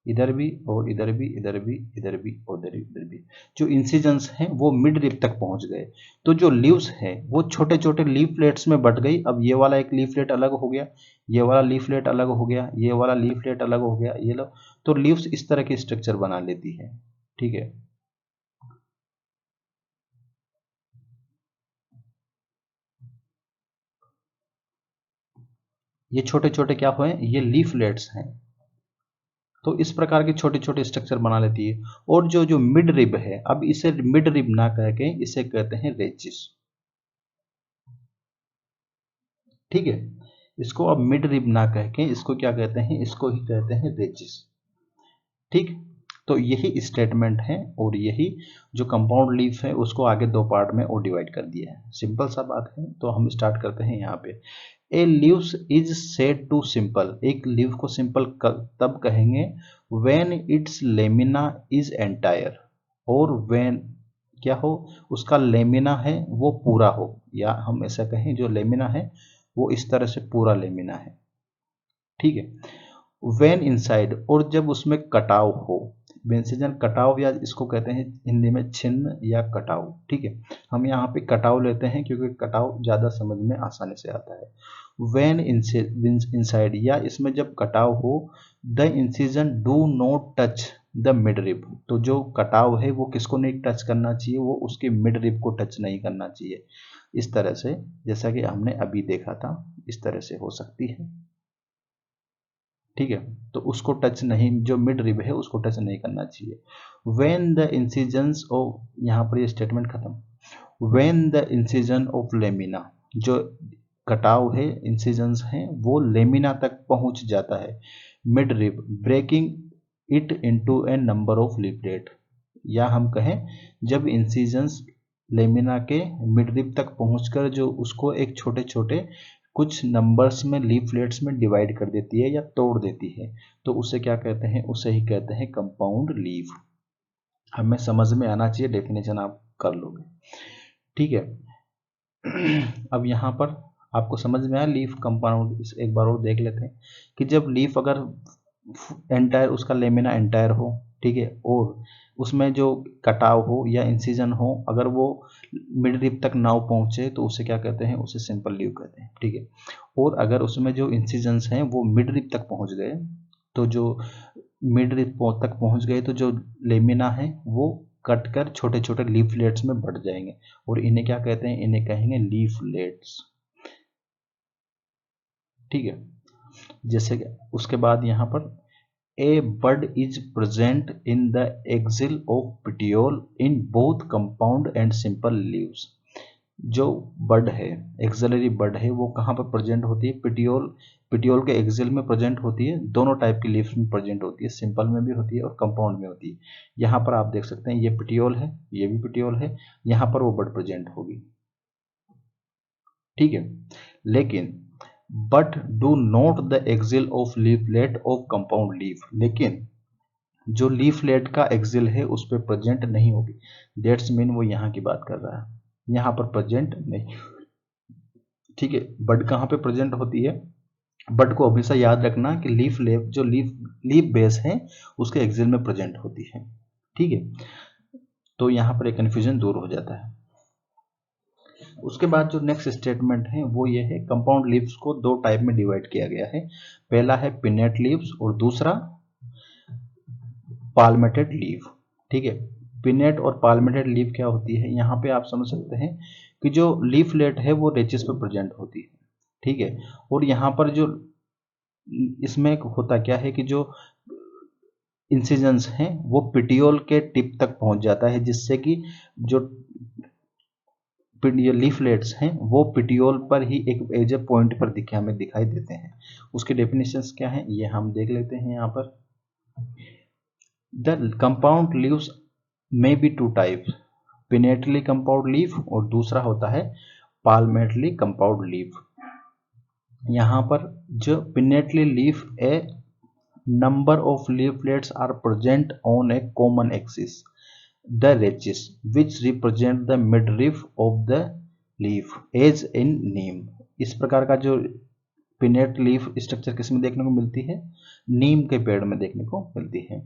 इधर भी और इधर भी, इधर भी, इधर भी और इधर भी, जो इंसिजन्स हैं वो मिड रिब तक पहुंच गए। तो जो लीव्स है वो छोटे छोटे लीफलेट्स में बट गई। अब ये वाला एक लीफलेट अलग हो गया, ये वाला लीफलेट अलग हो गया, ये वाला लीफलेट अलग हो गया, ये लो। तो लीव्स इस तरह की स्ट्रक्चर बना लेती है, ठीक है। ये छोटे छोटे क्या हुए, ये लीफलेट्स हैं, तो इस प्रकार के छोटे छोटे स्ट्रक्चर बना लेती है। और जो जो मिड रिब है, अब इसे मिड रिब ना कह के इसे कहते हैं रेचिस, ठीक है। इसको अब मिड रिब ना कह के इसको क्या कहते हैं, इसको ही कहते हैं रेचिस, ठीक। तो यही स्टेटमेंट है, और यही जो कंपाउंड लीफ है उसको आगे दो पार्ट में और डिवाइड कर दिया है। सिंपल सा बात है, तो हम स्टार्ट करते हैं यहाँ पे। A leaves is said to simple, एक लीव को सिंपल तब कहेंगे when its lamina is entire, और व्हेन क्या हो, उसका लेमिना है वो पूरा हो, या हम ऐसा कहें जो लेमिना है वो इस तरह से पूरा लेमिना है, ठीक है। वेन इनसाइड, और जब उसमें कटाव हो, वेंसिजन कटाव, या इसको कहते हैं हिंदी में छिन्न या कटाव, ठीक है। हम यहाँ पे कटाव लेते हैं क्योंकि कटाव ज़्यादा समझ में आसानी से आता है। वेन इनसाइड, या इसमें जब कटाव हो, the incision do not touch the mid rib, तो जो कटाव है वो किसको नहीं टच करना चाहिए, वो उसके मिड रिब को टच नहीं करना चाहिए, इस तरह से, जैसा कि हमने अभी देखा था, इस तरह से हो सकती है, ठीक है। तो उसको टच नहीं, जो मिड रिब है उसको टच नहीं करना चाहिए। व्हेन द इंसिजन्स ऑफ, यहाँ पर ये स्टेटमेंट खत्म। When the incision of lamina, जो कटाव है, इंसिजन्स हैं, वो लेमिना तक पहुंच जाता है, mid rib breaking it into a number of leaflet, या हम कहें जब इंसिजन्स लेमिना के मिड रिब तक पहुंचकर जो उसको एक छोटे छोटे कुछ नंबर्स में लीफलेट्स में डिवाइड कर देती है या तोड़ देती है, तो उसे क्या कहते हैं, उसे ही कहते हैं कंपाउंड लीफ। हमें समझ में आना चाहिए, डेफिनेशन आप कर लोगे, ठीक है। अब यहाँ पर आपको समझ में आया लीफ कंपाउंड, एक बार और देख लेते हैं कि जब लीफ अगर एंटायर, उसका लेमिना एंटायर हो, ठीक है, और उसमें जो कटाव हो या इंसिजन हो, अगर वो मिड रिब तक ना पहुंचे तो उसे क्या कहते हैं, उसे सिंपल लीफ कहते हैं, ठीक है। और अगर उसमें जो इंसिजन्स हैं वो मिड रिब तक पहुंच गए, तो जो मिड रिब तक पहुंच गए तो जो लेमिना है वो कट कर छोटे छोटे लीफलेट्स में बढ़ जाएंगे, और इन्हें क्या कहते हैं, इन्हें कहेंगे लीफलेट्स, ठीक है। जैसे कि उसके बाद यहाँ पर a bud is present in the axil of petiole in both compound and simple leaves. जो बड है, एक्सिलरी बड है, वो कहाँ पर प्रेजेंट होती है, पिटियोल के एक्सिल में प्रेजेंट होती है, दोनों टाइप की लीव्स में प्रेजेंट होती है, सिंपल में भी होती है और कंपाउंड में होती है। यहाँ पर आप देख सकते हैं ये पिटियोल है, ये भी पिटियोल है, यहाँ पर वो बड प्रेजेंट होगी, ठीक है। लेकिन but do not the axil of leaflet of compound leaf, लेकिन जो लीफलेट का एक्सिल है उस पर प्रेजेंट नहीं होगी, दैट्स मीन वो यहाँ की बात कर रहा है, यहाँ पर प्रेजेंट नहीं, ठीक है। बट कहाँ पे प्रेजेंट होती है, बट को हमेशा याद रखना कि लीफ बेस है उसके एक्सिल में प्रेजेंट होती है, ठीक है। तो यहाँ पर एक कन्फ्यूजन दूर हो जाता है। उसके बाद जो नेक्स्ट स्टेटमेंट है वो ये है, कंपाउंड लीव्स को दो टाइप में डिवाइड किया गया है, पहला है पिनेट लीव्स और दूसरा पाल्मेटेड लीव, ठीक है। पिनेट और पाल्मेटेड लीव क्या होती है, यहाँ पे आप समझ सकते हैं कि जो लीफलेट है वो रेचिस पे प्रेजेंट होती है, ठीक है। और यहाँ पर जो इसमें होता क्या है कि जो इंसिजन्स हैं वो पिटियोल के टिप तक पहुंच जाता है, जिससे कि जो लीफलेट्स हैं वो पिटियोल पर ही एक एज ए पॉइंट पर हमें दिखाई देते हैं। उसके डेफिनेशंस क्या हैं ये हम देख लेते हैं। यहाँ पर द कंपाउंड लीव्स में be two types, pinnately compound leaf और दूसरा होता है पाल्मेटली कंपाउंड लीफ। यहाँ पर जो pinnately leaf A number of leaflets are present on a common axis, the rachis, which represent the midrib of the leaf as in neem। इस प्रकार का जो पिनेट लीफ स्ट्रक्चर किसमें देखने को मिलती है, नीम के पेड़ में देखने को मिलती है।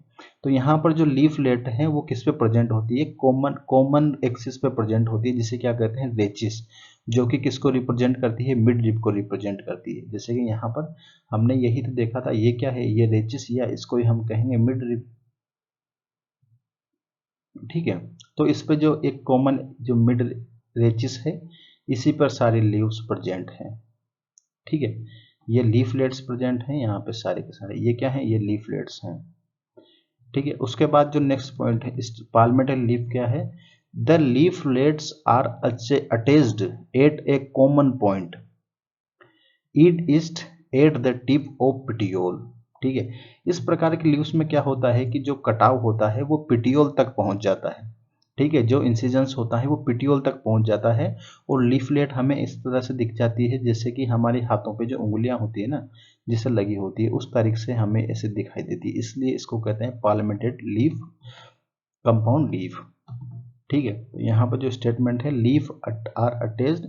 तो यहाँ पर जो लीफलेट है वो किस पे प्रेजेंट होती है, कॉमन एक्सिस पे प्रेजेंट होती है, जिसे क्या कहते हैं, रेचिस, जो कि किसको रिप्रेजेंट करती है, मिड रिब को रिप्रेजेंट करती है। जैसे कि यहाँ पर हमने यही तो देखा था, ये क्या है, ये रेचिस, या इसको ही हम कहेंगे मिड रिब, ठीक है। तो इस पे जो एक कॉमन जो मिड रेचिस है, इसी पर सारे लीव्स प्रेजेंट हैं, ठीक है। ये लीफलेट्स प्रेजेंट हैं यहाँ पे सारे के सारे, ये क्या है, ये लीफलेट्स हैं, ठीक है। उसके बाद जो नेक्स्ट पॉइंट है, पाल्मेटल लीफ क्या है, the leaflets are attached at a common point, it is at the tip of petiole, ठीक है। इस प्रकार के लीव्स में क्या होता है कि जो कटाव होता है वो पिटियोल तक पहुंच जाता है, ठीक है। जो इंसिजेंस होता है वो पिटियोल तक पहुंच जाता है, और लीफलेट हमें इस तरह से दिख जाती है जैसे कि हमारे हाथों पे जो उंगलियां होती है ना, जिससे लगी होती है, उस तारीख से हमें ऐसे दिखाई देती है, इसलिए इसको कहते हैं पाल्मेटेड लीफ, कंपाउंड लीफ, ठीक है। तो यहाँ पर जो स्टेटमेंट है, leaf are attached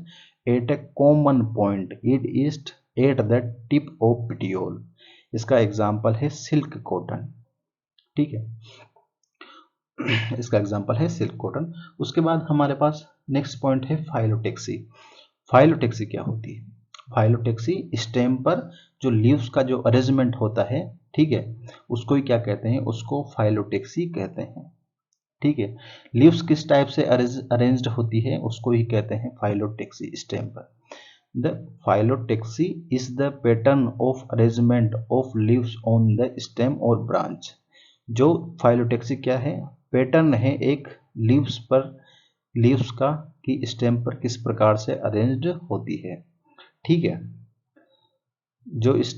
at a common point, it is at the tip of petiole, इसका एग्जाम्पल है सिल्क कॉटन, ठीक है। इसका एग्जाम्पल है सिल्क कॉटन। उसके बाद हमारे पास नेक्स्ट पॉइंट है फाइलोटेक्सी। फाइलोटेक्सी क्या होती है, फाइलोटेक्सी स्टेम पर जो लीव्स का जो अरेंजमेंट होता है, ठीक है, उसको ही क्या कहते हैं, उसको फाइलोटेक्सी कहते हैं, ठीक है। लीव्स किस टाइप से अरेंज्ड होती है उसको ही कहते हैं फाइलोटेक्सी स्टेम पर। The phyllotaxy is the pattern of arrangement of leaves on the stem और ब्रांच। जो फाइलोटेक्सी क्या है, पैटर्न है एक लीव्स का कि स्टेम पर किस प्रकार से अरेंज्ड होती है। ठीक है, जो इस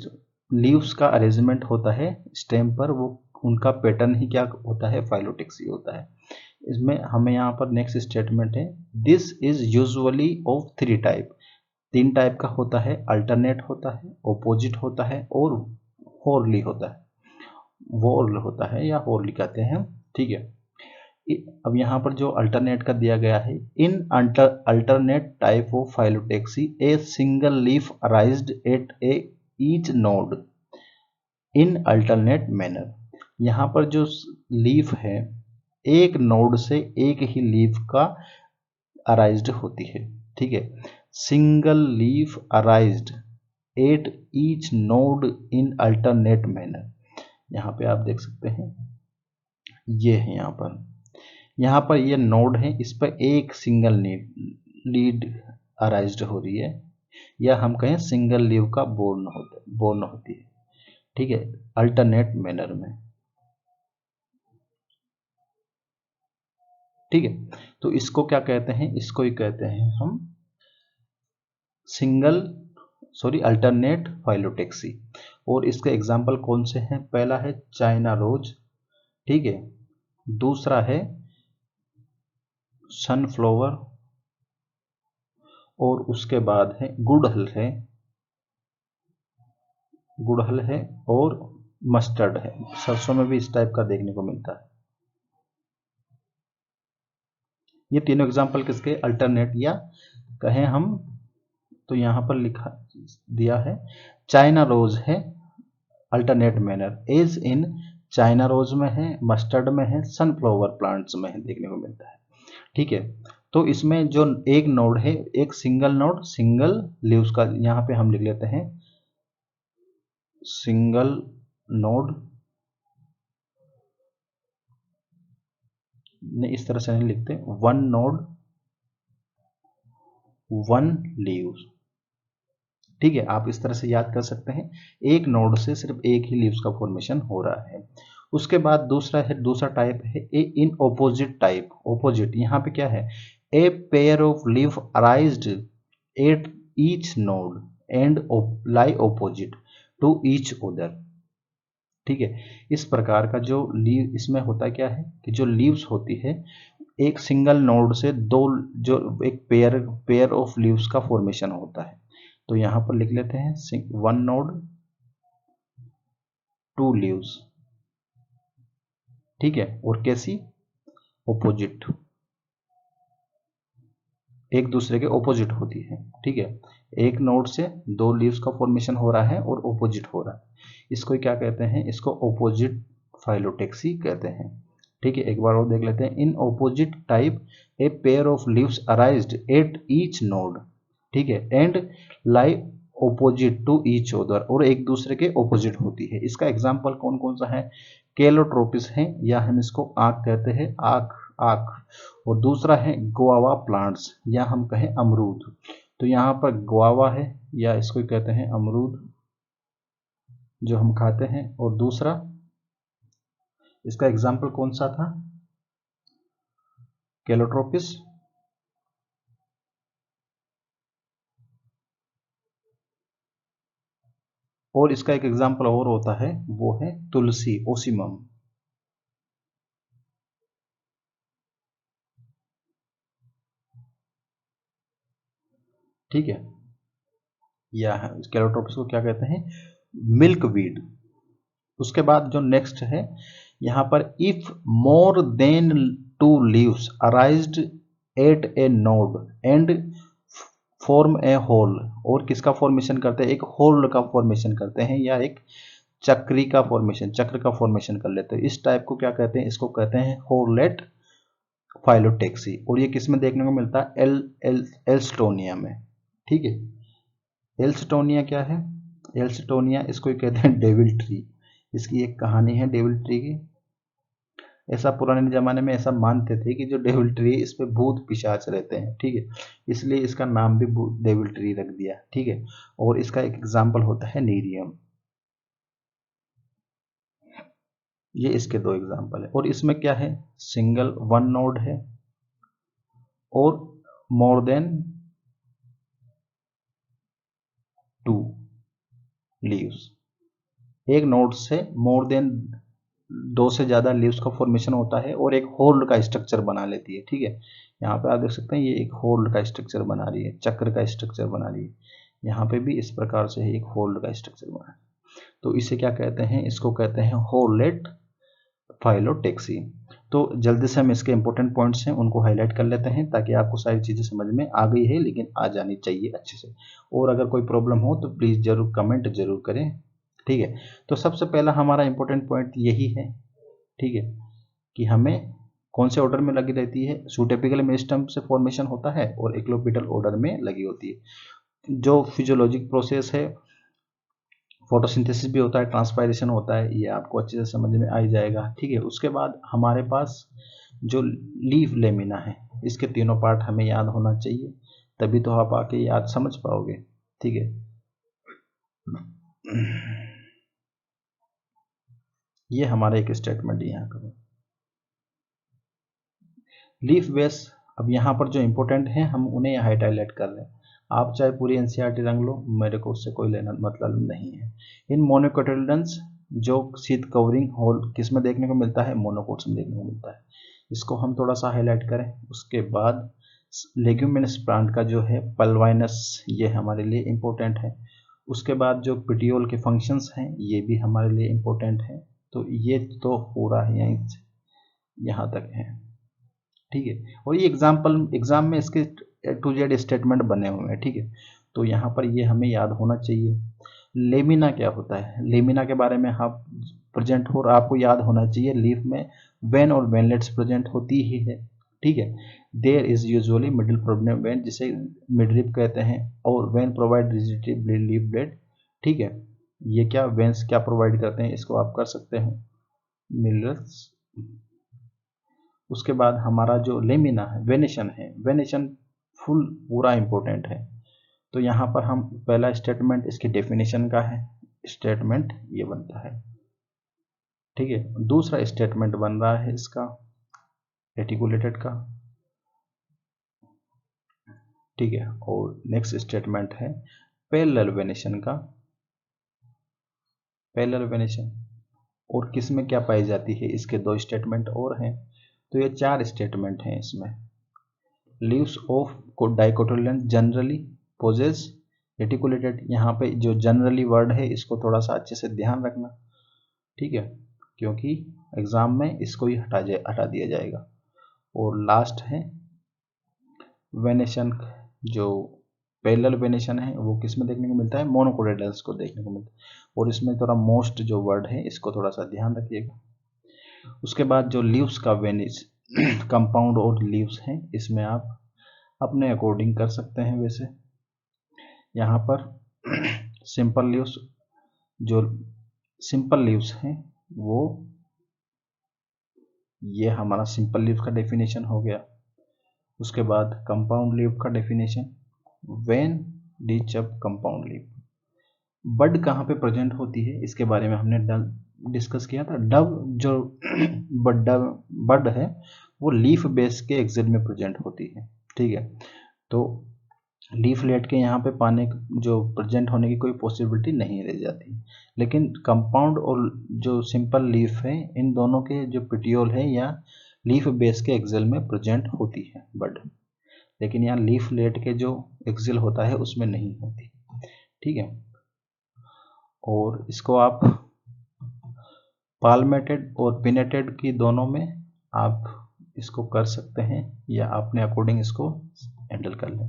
लीव्स का अरेंजमेंट होता है स्टेम पर, वो उनका पैटर्न ही क्या होता है, फाइलोटेक्सी होता है। इसमें हमें यहाँ पर नेक्स्ट स्टेटमेंट है, this is usually of 3 type. 3 type का होता है, अल्टरनेट होता है, ओपोजिट होता है और होरली होता है, वोरल होता है या होरली कहते हैं। ठीक है, अब यहाँ पर जो अल्टरनेट का दिया गया है, in alternate type of phyllotaxy a single leaf arised at a each node in alternate manner. यहाँ पर जो लीफ है एक नोड से एक ही लीफ का अराइज्ड होती है। ठीक है, single leaf arised at each node in alternate manner. यहाँ पे आप देख सकते हैं, ये है यहाँ पर ये नोड है, इस पर एक सिंगल लीड अराइज्ड हो रही है, या हम कहें सिंगल लीव का बोर्न होती है। ठीक है, अल्टरनेट मैनर में। ठीक है, तो इसको क्या कहते हैं, इसको ही कहते हैं हम अल्टरनेट फाइलोटेक्सी। और इसके एग्जाम्पल कौन से हैं, पहला है चाइना रोज, ठीक है, दूसरा है सनफ्लावर, और उसके बाद है गुड़हल है और मस्टर्ड है। सरसों में भी इस टाइप का देखने को मिलता है। ये तीनों एग्जाम्पल किसके, अल्टरनेट या कहें हम तो यहाँ पर लिखा दिया है चाइना रोज है alternate manner, as in China rose में है, मस्टर्ड में है, सनफ्लावर प्लांट्स में है, देखने को मिलता है। ठीक है, तो इसमें जो एक नोड है, एक सिंगल नोड सिंगल लीव्स का, यहाँ पे हम लिख लेते हैं सिंगल नोड, इस तरह से नहीं लिखते, वन नोड वन लीव्स। ठीक है, आप इस तरह से याद कर सकते हैं, एक नोड से सिर्फ एक ही लीव्स का फॉर्मेशन हो रहा है। उसके बाद दूसरा टाइप है a in opposite type. Opposite यहाँ पे क्या है, a pair of leaf arised at each node and lie opposite to each other. ठीक है, इस प्रकार का जो लीव, इसमें होता क्या है कि जो लीव्स होती है एक सिंगल नोड से दो, जो एक पेयर ऑफ लीव्स का फॉर्मेशन होता है। तो यहां पर लिख लेते हैं वन नोड टू लीव्स। ठीक है, और कैसी, ओपोजिट, एक दूसरे के ओपोजिट होती है। ठीक है, एक नोड से दो लीव्स का फॉर्मेशन हो रहा है और ओपोजिट हो रहा है, इसको क्या कहते हैं, इसको ओपोजिट फाइलोटेक्सी कहते हैं। ठीक है, एक बार और देख लेते हैं, in opposite type a pair of leaves arised at each node, ठीक है, and lie opposite to each other, और एक दूसरे के ओपोजिट होती है। इसका एग्जाम्पल कौन कौन सा है, केलोट्रोपिस है, या हम इसको आक कहते हैं, आक, और दूसरा है गुआवा प्लांट्स, या हम कहें अमरूद। तो यहाँ पर गुआवा है, या इसको कहते हैं अमरूद जो हम खाते हैं, और दूसरा इसका एग्जाम्पल कौन सा था, केलोट्रोपिस। और इसका एक एग्जाम्पल और होता है, वो है तुलसी, ओसिमम। ठीक है, या कैलोट्रोपिस को क्या कहते हैं, मिल्क वीड। उसके बाद जो नेक्स्ट है यहाँ पर, if more than two leaves arised at a node and form a whorl, और किसका फॉर्मेशन करते हैं, एक होल का फॉर्मेशन करते हैं, या एक चक्र का फॉर्मेशन कर लेते हैं। इस टाइप को क्या कहते हैं, इसको कहते हैं होलेट फाइलोटेक्सी। और ये किस में देखने को मिलता है, एल्स्टोनिया में। ठीक है, एल्स्टोनिया क्या है, एल्स्टोनिया इसको कहते हैं डेविल ट्री। इसकी एक कहानी है डेविल ट्री की। ऐसा पुराने जमाने में ऐसा मानते थे कि जो डेविल ट्री इस पे भूत पिशाच रहते हैं। ठीक है, इसलिए इसका नाम भी डेविल ट्री रख दिया। ठीक है, और इसका एक एग्जाम्पल होता है नीरियम। ये इसके दो एग्जाम्पल है। और इसमें क्या है, सिंगल वन नोड है और मोर देन 2 लीव्स। एक नोड से मोर देन 2 से ज़्यादा लीव्स का फॉर्मेशन होता है और एक होल्ड का स्ट्रक्चर बना लेती है। ठीक है, यहाँ पे आप देख सकते हैं ये एक होल्ड का स्ट्रक्चर बना रही है, चक्र का स्ट्रक्चर बना रही है। यहाँ पे भी इस प्रकार से एक होल्ड का स्ट्रक्चर बना है। तो इसे क्या कहते हैं, इसको कहते हैं होलेट फाइलोटैक्सी। तो जल्दी से हम इसके इंपॉर्टेंट पॉइंट्स हैं उनको हाईलाइट कर लेते हैं ताकि आपको सारी चीज़ें समझ में आ गई है, लेकिन आ जानी चाहिए अच्छे से। और अगर कोई प्रॉब्लम हो तो प्लीज़ ज़रूर कमेंट जरूर करें। ठीक है, तो सबसे पहला हमारा इंपॉर्टेंट पॉइंट यही है, ठीक है, कि हमें कौन से ऑर्डर में लगी रहती है। सूटेपिकल मेरिस्टम से फॉर्मेशन होता है और इक्लोपिटल ऑर्डर में लगी होती है। जो फिजियोलॉजिक प्रोसेस है, फोटोसिंथेसिस भी होता है, ट्रांसपायरेशन होता है, ये आपको अच्छे से समझ में आ ही जाएगा। ठीक है, उसके बाद हमारे पास जो लीफ लेमिना है, इसके तीनों पार्ट हमें याद होना चाहिए, तभी तो आप आके याद समझ पाओगे। ठीक है, ये हमारा एक स्टेटमेंट यहाँ का लीफ बेस। अब यहाँ पर जो इंपॉर्टेंट है हम उन्हें हाईलाइट कर रहे हैं। आप चाहे पूरी एनसीईआरटी रंग लो, मेरे को उससे कोई लेना मतलब नहीं है। इन मोनोकोटिलेडन्स जो शीट कवरिंग होल किस में देखने को मिलता है, मोनोकोट्स में देखने को मिलता है। इसको हम थोड़ा सा हाईलाइट करें। उसके बाद लेग्यूमिनस प्लांट का जो है पल्वाइनस, ये हमारे लिए इम्पोर्टेंट है। उसके बाद जो पिटियोल के फंक्शंस हैं ये भी हमारे लिए इम्पोर्टेंट है। तो ये तो पूरा है यहाँ तक है। ठीक है, और ये एग्जाम में इसके टू जेड स्टेटमेंट बने हुए हैं। ठीक है, तो यहाँ पर ये हमें याद होना चाहिए। लेमिना क्या होता है, लेमिना के बारे में आप प्रेजेंट हो और आपको याद होना चाहिए लीफ में वेन और वेनलेट्स प्रेजेंट होती ही है। ठीक है, there is usually middle prominent vein, जिसे मिडरिप कहते हैं, और vein provide rigidity leaf blade. ठीक है, ये क्या वेन्स क्या प्रोवाइड करते हैं, इसको आप कर सकते हैं मिनरल्स। उसके बाद हमारा जो लेमिना है, वेनेशन है, वेनेशन फुल पूरा इंपॉर्टेंट है। तो यहाँ पर हम पहला स्टेटमेंट इसकी डेफिनेशन का है, स्टेटमेंट ये बनता है। ठीक है, दूसरा स्टेटमेंट बन रहा है इसका रेटिकुलेटेड का। ठीक है, और नेक्स्ट स्टेटमेंट है पैरेलल वेनेशन का। पैरेलल वेनेशन और किस में क्या पाई जाती है, इसके दो स्टेटमेंट और हैं। तो ये 4 स्टेटमेंट हैं इसमें। Leaves of dicotyledon generally possess reticulated. यहाँ पे जो जनरली वर्ड है इसको थोड़ा सा अच्छे से ध्यान रखना। ठीक है, क्योंकि एग्जाम में इसको ही हटा दिया जाएगा। और लास्ट है वेनेशन, जो पैरेलल वेनेशन है वो किस में देखने को मिलता है, मोनोकोटिलेडन्स को देखने को मिलता है। और इसमें थोड़ा मोस्ट जो वर्ड है इसको थोड़ा सा ध्यान रखिएगा। उसके बाद जो लीव्स का वेनिस कंपाउंड और लीव्स हैं, इसमें आप अपने अकॉर्डिंग कर सकते हैं। वैसे यहाँ पर सिंपल लीव्स, जो सिंपल लीव्स हैं वो, ये हमारा सिंपल लीव का डेफिनेशन हो गया। उसके बाद कंपाउंड लीव का डेफिनेशन, व्हेन डीच अप कंपाउंड लीव। बड कहाँ पे प्रेजेंट होती है इसके बारे में हमने डिस्कस किया था। डव जो बड है वो लीफ बेस के एक्सिल में प्रेजेंट होती है। ठीक है, तो लीफ लेट के यहाँ पे पाने जो प्रेजेंट होने की कोई पॉसिबिलिटी नहीं रह जाती। लेकिन कंपाउंड और जो सिंपल लीफ है, इन दोनों के जो पिटियोल है या लीफ बेस के एक्सिल में प्रेजेंट होती है बड, लेकिन यहाँ लीफ लेट के जो एक्सिल होता है उसमें नहीं होती। ठीक है, और इसको आप पाल्मेटेड और पिनेटेड की दोनों में आप इसको कर सकते हैं या अपने अकॉर्डिंग इसको हैंडल कर लें।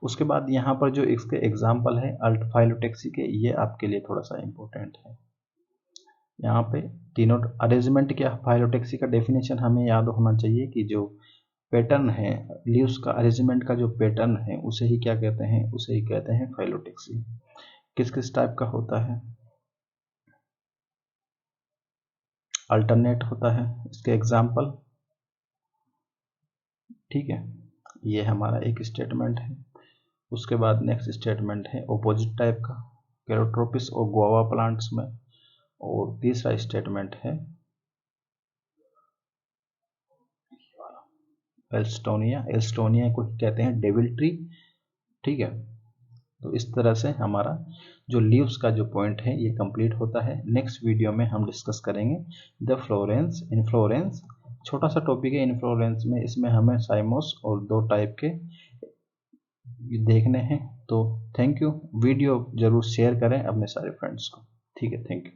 उसके बाद यहाँ पर जो इसके एग्जाम्पल है अल्टफाइलोटैक्सी के, ये आपके लिए थोड़ा सा इम्पोर्टेंट है। यहाँ पे तीनों अरेंजमेंट क्या, फाइलोटैक्सी का डेफिनेशन हमें याद होना चाहिए कि जो पैटर्न है लीव्स का, अरेंजमेंट का जो पैटर्न है उसे ही क्या कहते हैं, उसे ही कहते हैं फाइलोटैक्सी। किस किस टाइप का होता है, अल्टरनेट होता है, इसके एग्जाम्पल। ठीक है, ये हमारा एक स्टेटमेंट है। उसके बाद नेक्स्ट स्टेटमेंट है ऑपोजिट टाइप का, कैरोट्रोपिस और गुआवा प्लांट्स में। और तीसरा स्टेटमेंट है एल्स्टोनिया, एल्स्टोनिया को कहते हैं डेविल ट्री, ठीक है। तो इस तरह से हमारा जो लीव्स का जो पॉइंट है ये कंप्लीट होता है। नेक्स्ट वीडियो में हम डिस्कस करेंगे द फ्लोरेंस, इनफ्लोरेंस, छोटा सा टॉपिक है इनफ्लोरेंस में, इसमें हमें साइमोस और 2 टाइप के देखने हैं। तो थैंक यू, वीडियो जरूर शेयर करें अपने सारे फ्रेंड्स को, ठीक है, थैंक यू।